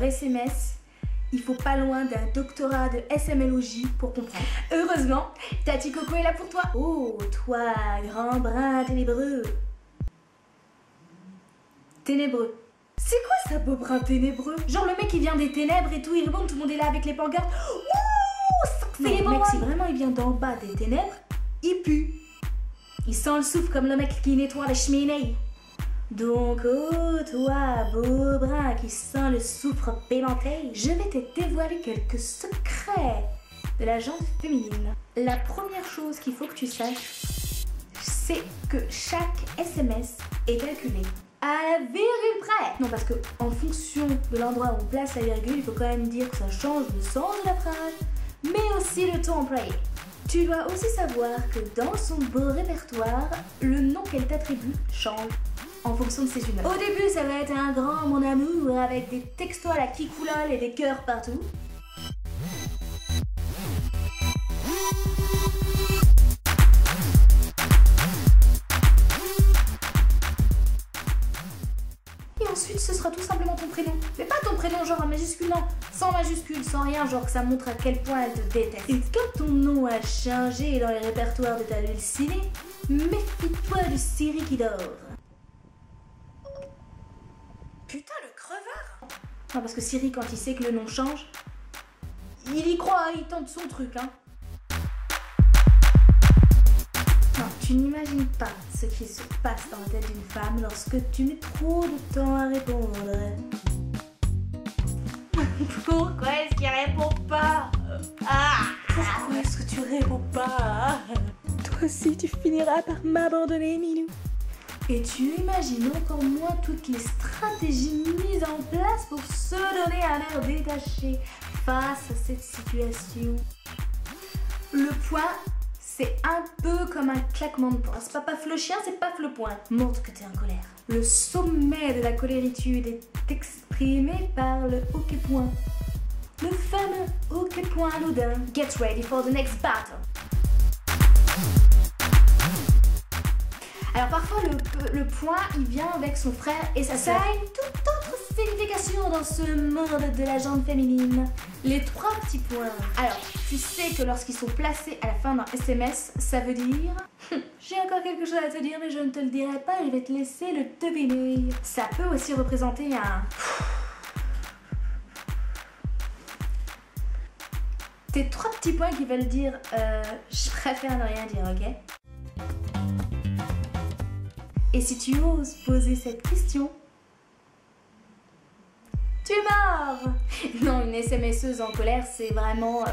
SMS, il faut pas loin d'un doctorat de SMLOJ pour comprendre. Heureusement, Tati Coco est là pour toi. Oh, toi, grand brun ténébreux. Ténébreux. C'est quoi ça, beau brun ténébreux? Genre le mec il vient des ténèbres et tout, il répond, tout le monde est là avec les pancartes. Ouh, non, mec, si vraiment il vient d'en bas des ténèbres, il pue. Il sent le soufre comme le mec qui nettoie les cheminées. Donc, oh toi, beau brun qui sent le soufre pélenté, je vais te dévoiler quelques secrets de la jante féminine. La première chose qu'il faut que tu saches, c'est que chaque SMS est calculé à la virgule près. Non, parce que en fonction de l'endroit où on place la virgule, il faut quand même dire que ça change le sens de la phrase, mais aussi le ton employé. Tu dois aussi savoir que dans son beau répertoire, le nom qu'elle t'attribue change en fonction de ses humeurs. Au début, ça va être un grand mon amour avec des textos à la kikoulole et des cœurs partout. Et ensuite, ce sera tout simplement ton prénom. Mais pas ton prénom genre en majuscule, non. Sans majuscule, sans rien, genre que ça montre à quel point elle te déteste. Et quand ton nom a changé dans les répertoires de ta dulcinée, méfie-toi du Siri qui dort. Putain, le crevard! Non, parce que Siri, quand il sait que le nom change, il y croit, il tente son truc, hein. Non, tu n'imagines pas ce qui se passe dans la tête d'une femme lorsque tu mets trop de temps à répondre. Pourquoi est-ce qu'il répond pas? Pourquoi est-ce que tu réponds pas? Toi aussi, tu finiras par m'abandonner, Milou. Et tu imagines encore moins toutes les stratégies mises en place pour se donner un air détaché face à cette situation. Le poing, c'est un peu comme un claquement de poing. C'est pas paf le chien, c'est paf le poing. Montre que t'es en colère. Le sommet de la coléritude est exprimé par le hoquet-poing. Le fameux hoquet-poing anodin. Get ready for the next battle. Alors parfois le point il vient avec son frère et ça a une toute autre signification dans ce monde de la jante féminine. Les trois petits points. Alors tu sais que lorsqu'ils sont placés à la fin d'un SMS, ça veut dire j'ai encore quelque chose à te dire mais je ne te le dirai pas, je vais te laisser le deviner. Ça peut aussi représenter un tes trois petits points qui veulent dire je préfère ne rien dire, ok? Et si tu oses poser cette question, tu mords. Non, une SMSeuse en colère, c'est vraiment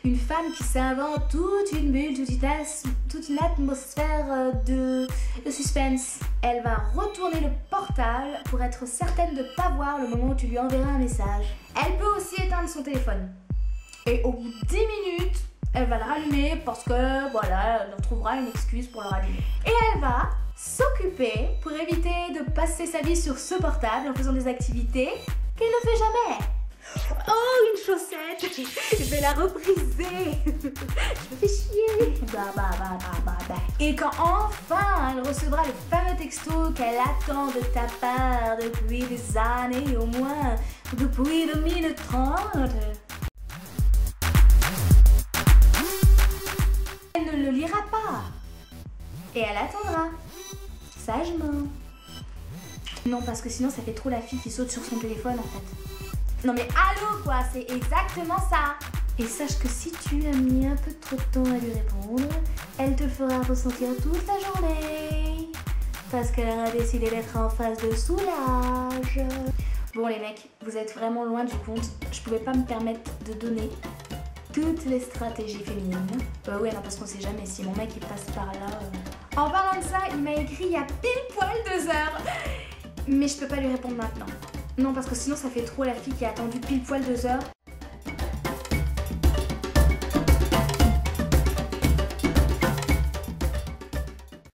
une femme qui s'invente toute une bulle, toute une atmosphère de suspense. Elle va retourner le portable pour être certaine de ne pas voir le moment où tu lui enverras un message. Elle peut aussi éteindre son téléphone. Et au bout de 10 minutes, elle va le rallumer parce que, voilà, elle trouvera une excuse pour le rallumer. Et elle va s'occuper pour éviter de passer sa vie sur ce portable en faisant des activités qu'elle ne fait jamais. Oh, une chaussette! Je vais la repriser. Je me fais chier. Et quand enfin elle recevra le fameux texto qu'elle attend de ta part depuis des années, au moins depuis 2030, elle ne le lira pas. Et elle attendra. Sagement. Non, parce que sinon ça fait trop la fille qui saute sur son téléphone en fait. Non mais allô quoi, c'est exactement ça. Et sache que si tu as mis un peu trop de temps à lui répondre, elle te le fera ressentir toute la journée. Parce qu'elle aura décidé d'être en phase de soulage. Bon les mecs, vous êtes vraiment loin du compte. Je pouvais pas me permettre de donner toutes les stratégies féminines. Bah ouais, non, parce qu'on sait jamais si mon mec il passe par là. En parlant de ça, il m'a écrit il y a pile poil 2 heures. Mais je peux pas lui répondre maintenant. Non, parce que sinon ça fait trop la fille qui a attendu pile poil 2 heures.